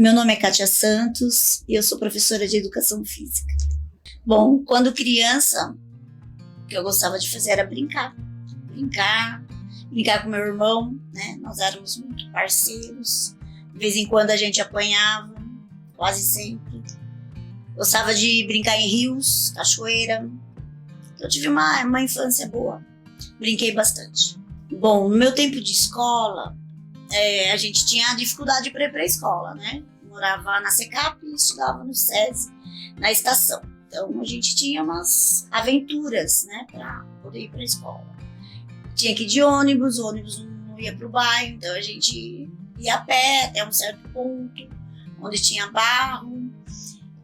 Meu nome é Kátia Santos e eu sou professora de Educação Física. Bom, quando criança, o que eu gostava de fazer era brincar com meu irmão, né? Nós éramos muito parceiros, de vez em quando a gente apanhava, quase sempre. Gostava de brincar em rios, cachoeira. Eu tive uma infância boa, brinquei bastante. Bom, no meu tempo de escola, a gente tinha dificuldade para ir para a escola, né? Morava na Secap e estudava no SESI, na estação. Então a gente tinha umas aventuras, né, para poder ir para a escola. Tinha que ir de ônibus, o ônibus não ia para o bairro, então a gente ia a pé até um certo ponto, onde tinha barro.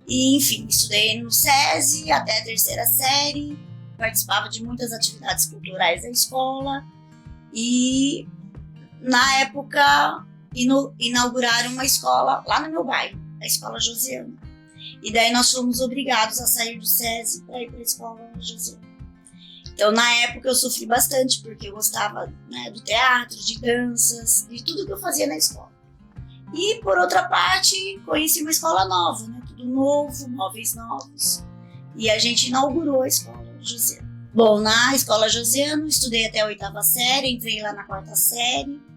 E, enfim, estudei no SESI até a 3ª série, participava de muitas atividades culturais da escola e, na época, inauguraram uma escola lá no meu bairro, a Escola Josiana. E daí nós fomos obrigados a sair do SESI para ir para a Escola Josiana. Então, na época, eu sofri bastante, porque eu gostava, né, do teatro, de danças, de tudo que eu fazia na escola. E, por outra parte, conheci uma escola nova, né, tudo novo, móveis novos. E a gente inaugurou a Escola Josiana. Bom, na Escola Josiana, estudei até a 8ª série, entrei lá na 4ª série.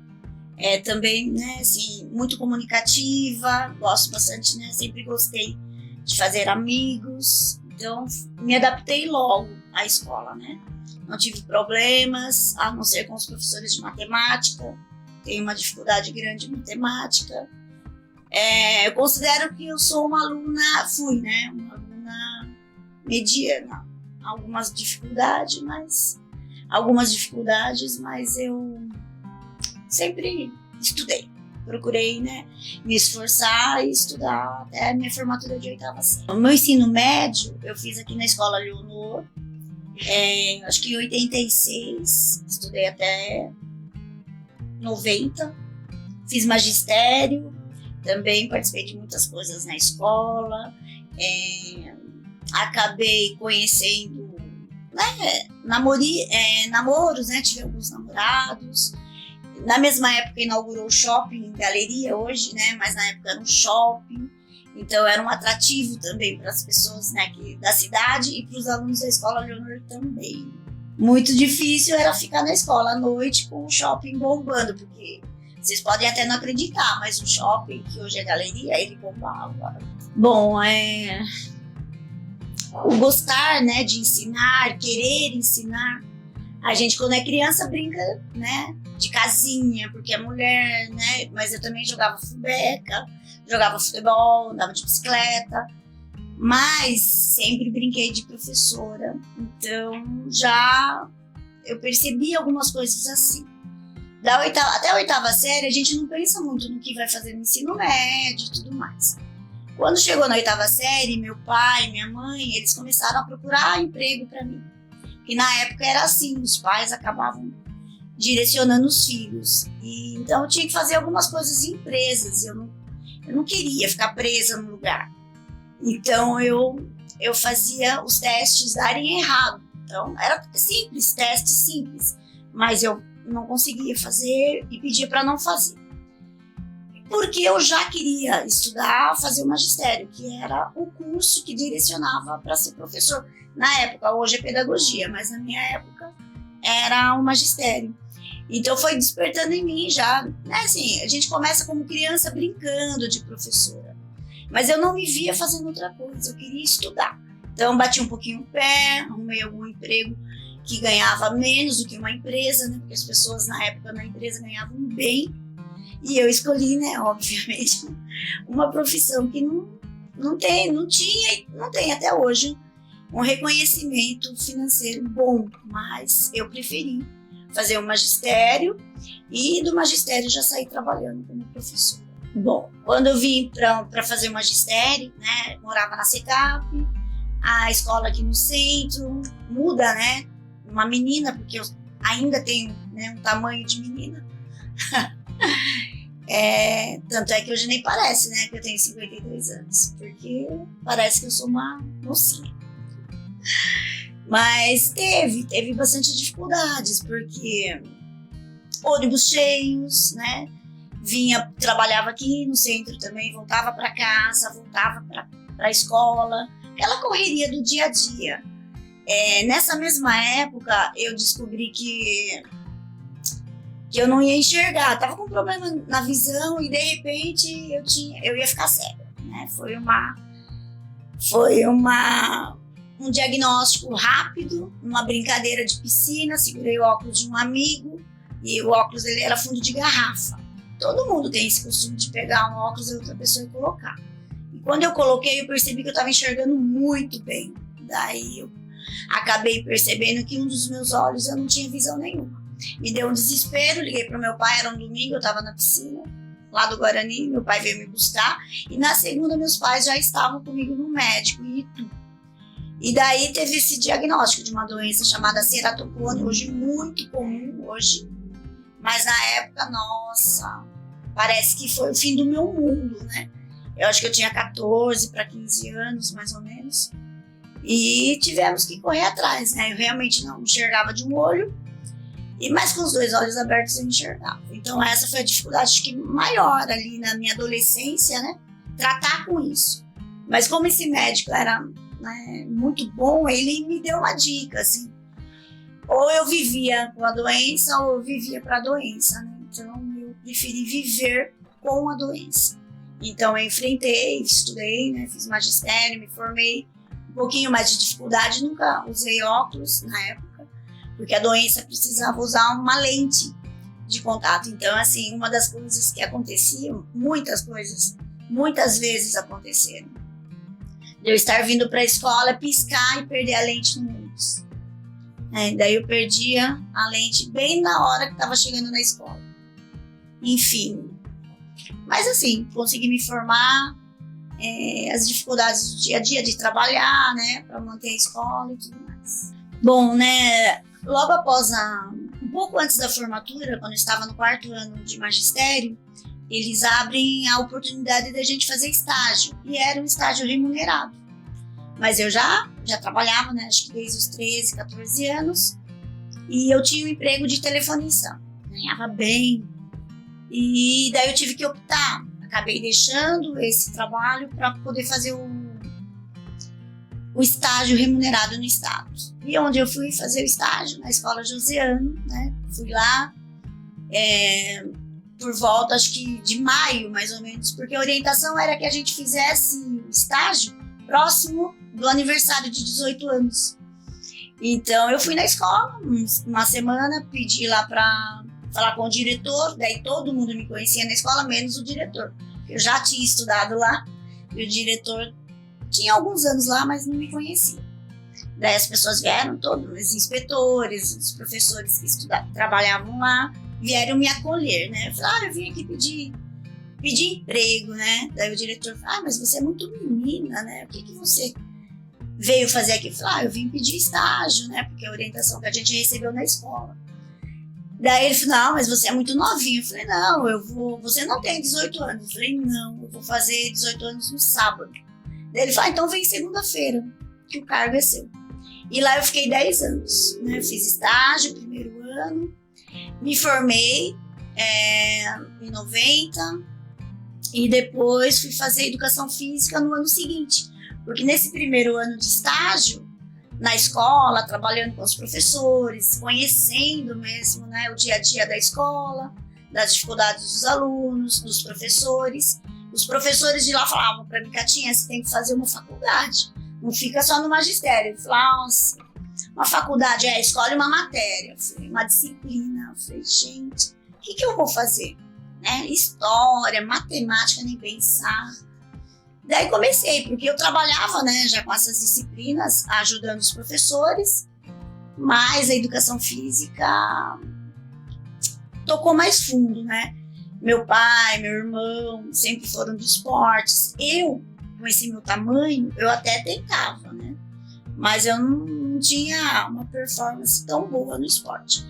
Também, né, assim, muito comunicativa, gosto bastante, né, sempre gostei de fazer amigos, então me adaptei logo à escola, né, não tive problemas, a não ser com os professores de matemática, tenho uma dificuldade grande em matemática. Eu considero que eu sou uma aluna, uma aluna mediana, algumas dificuldades, mas eu sempre estudei, procurei, né, me esforçar e estudar até a minha formatura de 8ª série. O meu ensino médio eu fiz aqui na Escola Leonor, acho que em 86, estudei até 90, fiz magistério, também participei de muitas coisas na escola, acabei conhecendo, né, namoros, né, tive alguns namorados. Na mesma época inaugurou o shopping Galeria hoje, né? Mas na época era um shopping, então era um atrativo também para as pessoas, né, da cidade e para os alunos da Escola Leonor também. Muito difícil era ficar na escola à noite com o shopping bombando, porque vocês podem até não acreditar, mas o shopping, que hoje é Galeria, ele bombava. Bom, o gostar, né, de ensinar, querer ensinar. A gente, quando é criança, brinca, né, de casinha, porque é mulher, né? Mas eu também jogava fubeca, jogava futebol, andava de bicicleta, mas sempre brinquei de professora. Então, já eu percebi algumas coisas assim. Até a 8ª série, a gente não pensa muito no que vai fazer no ensino médio e tudo mais. Quando chegou na 8ª série, meu pai, minha mãe, eles começaram a procurar emprego para mim. E na época era assim, os pais acabavam direcionando os filhos. E então eu tinha que fazer algumas coisas em empresas. Eu não queria ficar presa no lugar. Então eu fazia os testes darem errado. Então era simples, teste simples. Mas eu não conseguia fazer e pedia para não fazer. Porque eu já queria estudar, fazer o magistério, que era o curso que direcionava para ser professor. Na época, hoje é pedagogia, mas na minha época era o magistério. Então foi despertando em mim já, né, assim, a gente começa como criança brincando de professora. Mas eu não me via fazendo outra coisa, eu queria estudar. Então bati um pouquinho o pé, arrumei algum emprego que ganhava menos do que uma empresa, né, porque as pessoas na época na empresa ganhavam bem. E eu escolhi, né, obviamente, uma profissão que não tinha e não tem até hoje um reconhecimento financeiro bom, mas eu preferi fazer o magistério e do magistério já saí trabalhando como professora. Bom, quando eu vim para fazer o magistério, né, morava na Secap, a escola aqui no centro, muda, né, uma menina, porque eu ainda tenho, né, um tamanho de menina. Tanto é que hoje nem parece, né, que eu tenho 52 anos, porque parece que eu sou uma mocinha. Mas teve bastante dificuldades, porque ônibus cheios, né? trabalhava aqui no centro também, voltava para casa, voltava para a escola, aquela correria do dia a dia. Nessa mesma época, eu descobri que eu não ia enxergar, tava com problema na visão e de repente eu ia ficar cega, né? Foi um diagnóstico rápido, uma brincadeira de piscina, segurei o óculos de um amigo e o óculos dele era fundo de garrafa. Todo mundo tem esse costume de pegar um óculos de outra pessoa e colocar. E quando eu coloquei, eu percebi que eu estava enxergando muito bem. Daí eu acabei percebendo que um dos meus olhos eu não tinha visão nenhuma. Me deu um desespero, liguei para o meu pai, era um domingo, eu estava na piscina, lá do Guarani, meu pai veio me buscar. E na segunda, meus pais já estavam comigo no médico em Itu. E daí teve esse diagnóstico de uma doença chamada ceratocone, hoje muito comum, mas na época, nossa, parece que foi o fim do meu mundo, né? Eu acho que eu tinha 14 para 15 anos, mais ou menos, e tivemos que correr atrás, né? Eu realmente não enxergava de um olho, mas com os 2 olhos abertos eu enxergava. Então essa foi a dificuldade acho que maior ali na minha adolescência, né? Tratar com isso. Mas como esse médico era, né, muito bom, ele me deu uma dica, assim, ou eu vivia com a doença ou eu vivia para a doença, né? Então eu preferi viver com a doença. Então eu enfrentei, estudei, né? Fiz magistério, me formei, um pouquinho mais de dificuldade, nunca usei óculos na época, porque a doença precisava usar uma lente de contato. Então, assim, uma das coisas que aconteciam, muitas vezes aconteceram, de eu estar vindo para a escola, piscar e perder a lente no ônibus. Daí eu perdia a lente bem na hora que estava chegando na escola. Enfim, mas assim, consegui me formar, as dificuldades do dia a dia de trabalhar, né, para manter a escola e tudo mais. Bom, né, logo após um pouco antes da formatura, quando eu estava no 4º ano de magistério, eles abrem a oportunidade da gente fazer estágio, e era um estágio remunerado. Mas eu já trabalhava, né, acho que desde os 13, 14 anos, e eu tinha um emprego de telefonista, ganhava bem, e daí eu tive que optar, acabei deixando esse trabalho para poder fazer o estágio remunerado no estado. E onde eu fui fazer o estágio? Na Escola Josiano, né, fui lá, por volta, acho que de maio, mais ou menos, porque a orientação era que a gente fizesse estágio próximo do aniversário de 18 anos. Então eu fui na escola, uma semana, pedi lá para falar com o diretor, daí todo mundo me conhecia na escola, menos o diretor. Eu já tinha estudado lá, e o diretor tinha alguns anos lá, mas não me conhecia. Daí as pessoas vieram, todos os inspetores, os professores que trabalhavam lá, vieram me acolher, né? Eu falei, eu vim aqui pedir emprego, né? Daí o diretor falou, mas você é muito menina, né? O que você veio fazer aqui? Eu falei, eu vim pedir estágio, né? Porque a orientação que a gente recebeu na escola. Daí ele falou, não, mas você é muito novinho. Eu falei, não, você não tem 18 anos. Eu falei, não, eu vou fazer 18 anos no sábado. Daí ele falou, então vem segunda-feira, que o cargo é seu. E lá eu fiquei 10 anos, né? Eu fiz estágio, 1º ano, me formei em 90 e depois fui fazer educação física no ano seguinte. Porque nesse 1º ano de estágio, na escola, trabalhando com os professores, conhecendo mesmo, né, o dia a dia da escola, das dificuldades dos alunos, dos professores. Os professores de lá falavam para mim, Catinha, você tem que fazer uma faculdade, não fica só no magistério. Eu falei, nossa, uma faculdade, escolhe uma matéria, uma disciplina. Eu falei, gente, o que eu vou fazer? Né? História, matemática, nem pensar. Daí comecei, porque eu trabalhava, né, já com essas disciplinas, ajudando os professores, mas a educação física tocou mais fundo, né? Meu pai, meu irmão sempre foram de esportes. Eu, com esse meu tamanho, eu até tentava, né? Mas eu não tinha uma performance tão boa no esporte.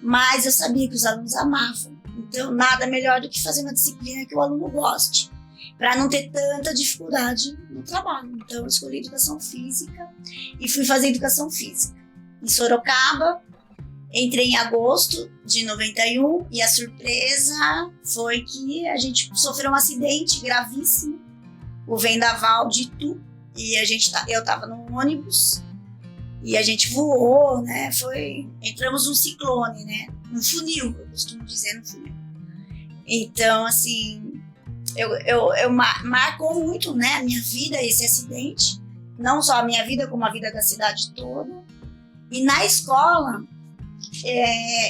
Mas eu sabia que os alunos amavam. Então, nada melhor do que fazer uma disciplina que o aluno goste, para não ter tanta dificuldade no trabalho. Então, eu escolhi educação física e fui fazer educação física em Sorocaba. Entrei em agosto de 91 e a surpresa foi que a gente sofreu um acidente gravíssimo, o vendaval de Itu, e eu estava num ônibus e a gente voou, né? Entramos num ciclone, né? Num funil, eu costumo dizer, num funil. Então, assim, marcou muito, né, a minha vida esse acidente, não só a minha vida, como a vida da cidade toda. E na escola,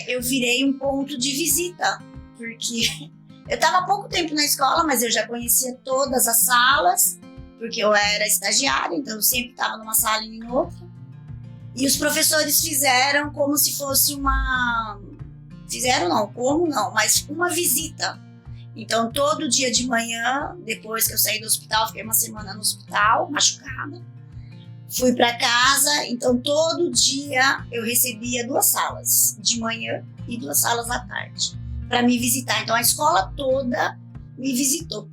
eu virei um ponto de visita, porque eu estava há pouco tempo na escola, mas eu já conhecia todas as salas, porque eu era estagiária, então eu sempre estava numa sala e em outra. E os professores fizeram como se fosse uma... Fizeram não, como não, mas uma visita. Então, todo dia de manhã, depois que eu saí do hospital, fiquei uma semana no hospital, machucada, fui para casa, então todo dia eu recebia 2 salas, de manhã e 2 salas à tarde, para me visitar. Então, a escola toda me visitou.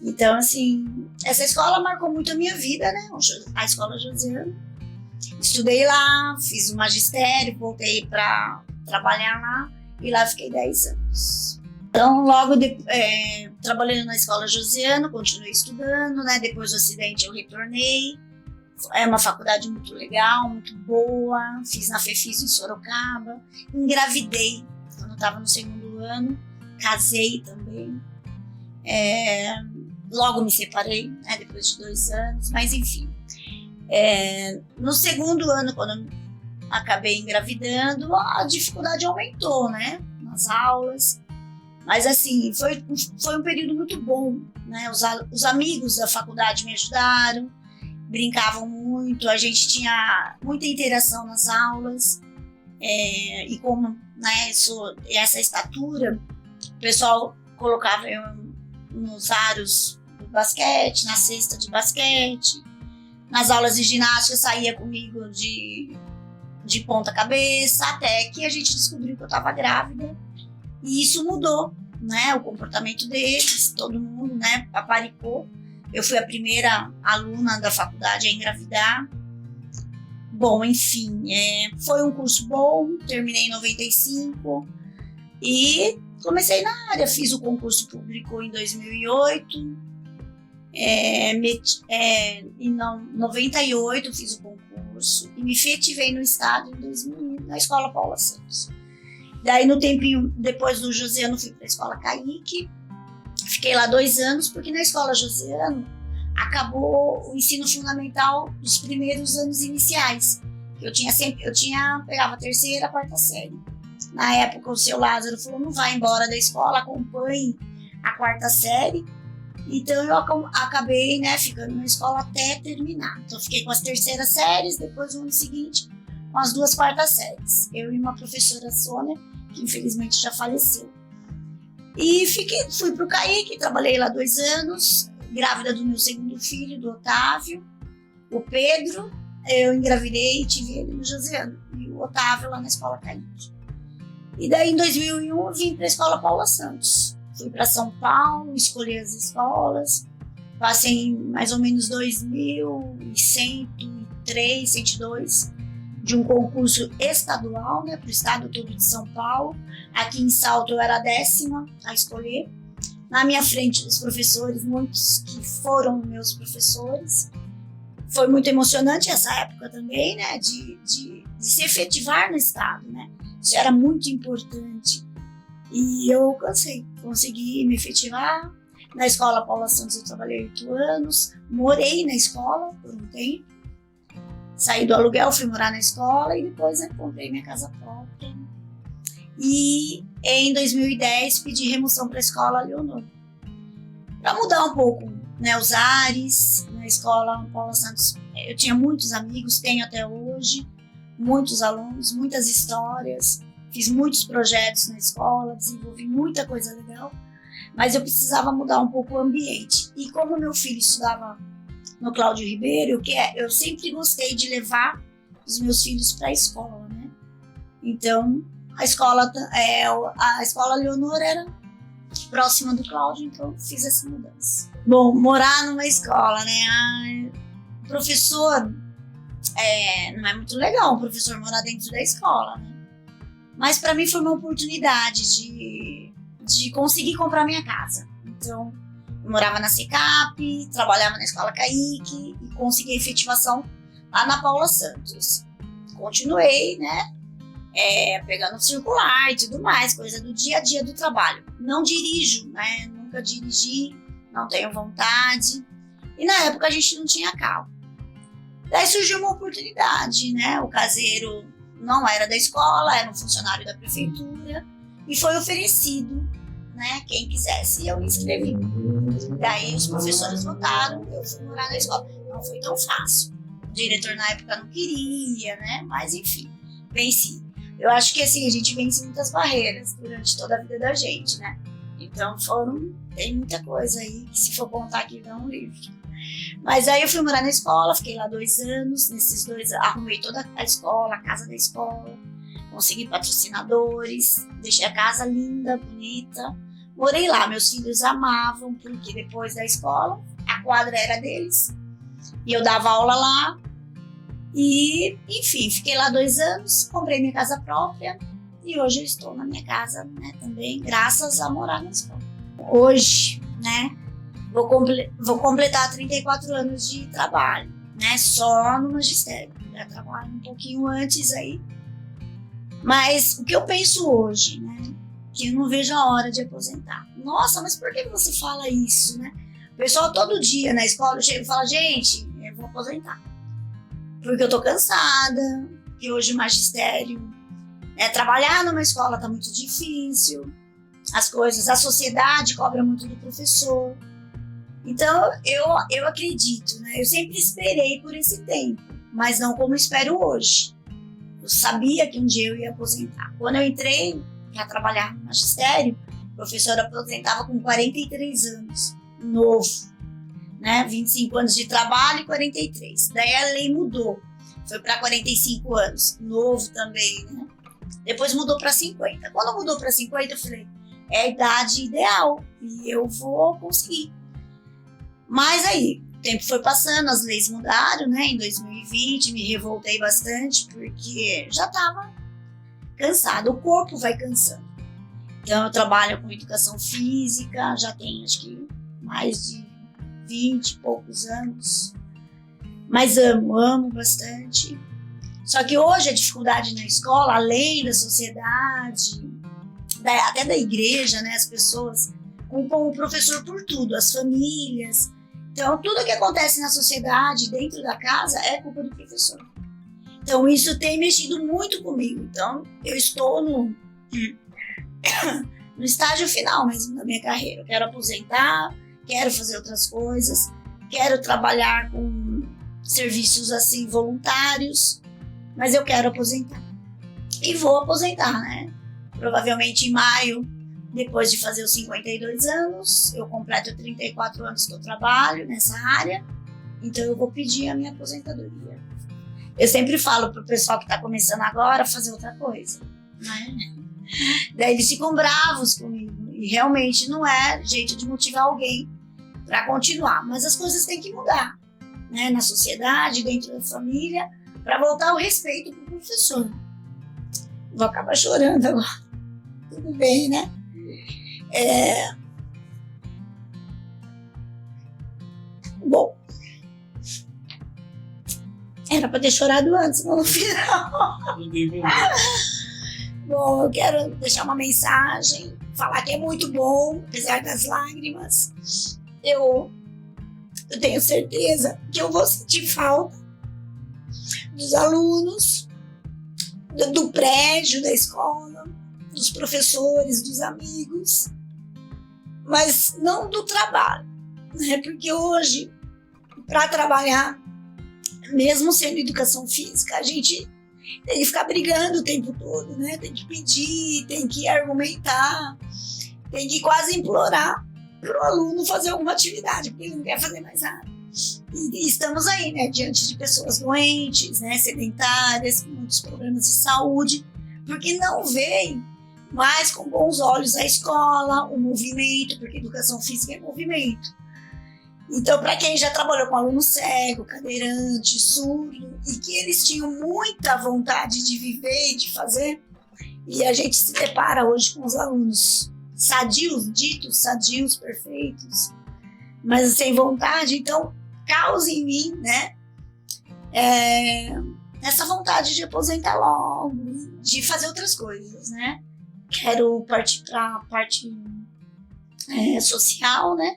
Então, assim, essa escola marcou muito a minha vida, né? A escola Josiana. Estudei lá, fiz o magistério, voltei para trabalhar lá e lá fiquei 10 anos. Então, logo trabalhando na escola Josiana, continuei estudando, né? Depois do acidente eu retornei. É uma faculdade muito legal, muito boa. Fiz na FEFIS em Sorocaba. Engravidei quando eu estava no 2º ano. Casei também. Logo me separei, né? Depois de 2 anos, mas enfim. No 2º ano, quando eu acabei engravidando, a dificuldade aumentou, né? Nas aulas. Mas assim, foi um período muito bom, né? Os amigos da faculdade me ajudaram, brincavam muito, a gente tinha muita interação nas aulas. E como, né, sou essa estatura, o pessoal colocava eu nos aros do basquete, na cesta de basquete. Nas aulas de ginástica saía comigo de ponta cabeça, até que a gente descobriu que eu estava grávida. E isso mudou, né? O comportamento deles, todo mundo, né, paparicou. Eu fui a primeira aluna da faculdade a engravidar. Bom, enfim, foi um curso bom, terminei em 95 e comecei na área. Fiz o concurso público em 2008. Em 98 fiz o concurso e me efetivei no estado em 2000, na Escola Paula Santos. Daí, no tempinho depois do Josiano, fui para a Escola Caíque. Fiquei lá 2 anos, porque na Escola Josiano acabou o ensino fundamental dos primeiros anos iniciais. Eu pegava a 3ª, 4ª série. Na época, o seu Lázaro falou, não vai embora da escola, acompanhe a 4ª série. Então, eu acabei, né, ficando na escola até terminar. Então, fiquei com as 3ª séries, depois, no ano seguinte, com as 2 4ª séries. Eu e uma professora, Sônia, que infelizmente já faleceu. E fui para o Caíque, trabalhei lá 2 anos, grávida do meu 2º filho, do Otávio, o Pedro. Eu engravidei e tive ele no Josiano, e o Otávio lá na Escola Caíque. E daí, em 2001, eu vim para a Escola Paula Santos. Fui para São Paulo, escolhi as escolas, passei mais ou menos 2.103, 102 de um concurso estadual, né, para o estado todo de São Paulo. Aqui em Salto eu era a 10ª a escolher. Na minha frente, os professores, muitos que foram meus professores. Foi muito emocionante essa época também, né, de se efetivar no estado, né. Isso era muito importante. E eu consegui me efetivar. Na Escola Paula Santos eu trabalhei 8 anos, morei na escola por um tempo. Saí do aluguel, fui morar na escola e depois comprei minha casa própria. E em 2010 pedi remoção para a Escola Leonor. Para mudar um pouco, né, os ares. Na Escola Paula Santos eu tinha muitos amigos, tenho até hoje, muitos alunos, muitas histórias. Fiz muitos projetos na escola, desenvolvi muita coisa legal, mas eu precisava mudar um pouco o ambiente. E como meu filho estudava no Cláudio Ribeiro, eu sempre gostei de levar os meus filhos para a escola, né? Então, a escola Leonor era próxima do Cláudio, então fiz essa mudança. Bom, morar numa escola, né? O professor não é muito legal um professor morar dentro da escola, né? Mas para mim foi uma oportunidade de conseguir comprar minha casa. Então, eu morava na SECAP, trabalhava na Escola Caique e consegui a efetivação lá na Paula Santos. Continuei, né? Pegando circular e tudo mais, coisa do dia a dia do trabalho. Não dirijo, né? Nunca dirigi, não tenho vontade. E na época a gente não tinha carro. Daí surgiu uma oportunidade, né? O caseiro não era da escola, era um funcionário da prefeitura e foi oferecido, né? Quem quisesse, eu me inscrevi. Daí os professores votaram, eu fui morar na escola. Não foi tão fácil. O diretor na época não queria, né? Mas enfim, venci. Eu acho que assim, a gente vence muitas barreiras durante toda a vida da gente, né? Então tem muita coisa aí que se for contar aqui dá um livro. Mas aí eu fui morar na escola, fiquei lá 2 anos. Nesses 2 anos, arrumei toda a escola, a casa da escola, consegui patrocinadores, deixei a casa linda, bonita. Morei lá, meus filhos amavam, porque depois da escola, a quadra era deles. E eu dava aula lá. E, enfim, fiquei lá 2 anos, comprei minha casa própria. E hoje eu estou na minha casa, né, também, graças a morar na escola. Hoje, né, vou completar 34 anos de trabalho, né, só no magistério. Já trabalho um pouquinho antes aí. Mas o que eu penso hoje, né, que eu não vejo a hora de aposentar. Nossa, mas por que você fala isso, né? O pessoal todo dia na escola chega e fala, gente, eu vou aposentar. Porque eu tô cansada, que hoje o magistério, trabalhar numa escola tá muito difícil, as coisas, a sociedade cobra muito do professor. Então, eu acredito, né? Eu sempre esperei por esse tempo, mas não como espero hoje. Eu sabia que um dia eu ia aposentar. Quando eu entrei para trabalhar no magistério, o professor aposentava com 43 anos, novo, né? 25 anos de trabalho e 43. Daí a lei mudou, foi para 45 anos, novo também, né? Depois mudou para 50. Quando mudou para 50, eu falei, é a idade ideal e eu vou conseguir. Mas aí, o tempo foi passando, as leis mudaram, né? Em 2020, me revoltei bastante porque já estava cansada, o corpo vai cansando. Então, eu trabalho com educação física, já tenho acho que mais de 20 e poucos anos. Mas amo bastante. Só que hoje a dificuldade na escola, além da sociedade, até da igreja, né? As pessoas culpam o professor por tudo, as famílias. Então, tudo que acontece na sociedade, dentro da casa, é culpa do professor. Então, isso tem mexido muito comigo. Então, eu estou no estágio final mesmo da minha carreira. Eu quero aposentar, quero fazer outras coisas, quero trabalhar com serviços assim voluntários, mas eu quero aposentar. E vou aposentar, né? Provavelmente em maio, depois de fazer os 52 anos, eu completo 34 anos que eu trabalho nessa área, então eu vou pedir a minha aposentadoria. Eu sempre falo pro pessoal que está começando agora fazer outra coisa, né? Daí eles ficam bravos comigo, e realmente não é jeito de motivar alguém para continuar, mas as coisas têm que mudar, né? Na sociedade, dentro da família, para voltar o respeito pro professor. Vou acabar chorando agora. Tudo bem, né? Bom, era para ter chorado antes, não no final. Bom, eu quero deixar uma mensagem, falar que é muito bom, apesar das lágrimas. Eu tenho certeza que eu vou sentir falta dos alunos, do prédio, da escola, dos professores, dos amigos, mas não do trabalho, né? Porque hoje, para trabalhar, mesmo sendo educação física, a gente tem que ficar brigando o tempo todo, né? Tem que pedir, tem que argumentar, tem que quase implorar para o aluno fazer alguma atividade, porque ele não quer fazer mais nada. E estamos aí, né? Diante de pessoas doentes, né? Sedentárias, com muitos problemas de saúde, porque não veem mais com bons olhos a escola, o movimento, porque educação física é movimento. Então, para quem já trabalhou com aluno cego, cadeirante, surdo, e que eles tinham muita vontade de viver e de fazer, e a gente se depara hoje com os alunos sadios, ditos sadios, perfeitos, mas sem vontade, então causa em mim, né, essa vontade de aposentar logo, de fazer outras coisas, né. Quero partir para a parte social, né,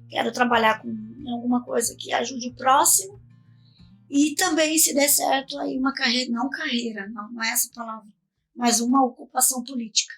quero trabalhar com alguma coisa que ajude o próximo e também, se der certo, aí uma carreira, não é essa palavra, mas uma ocupação política.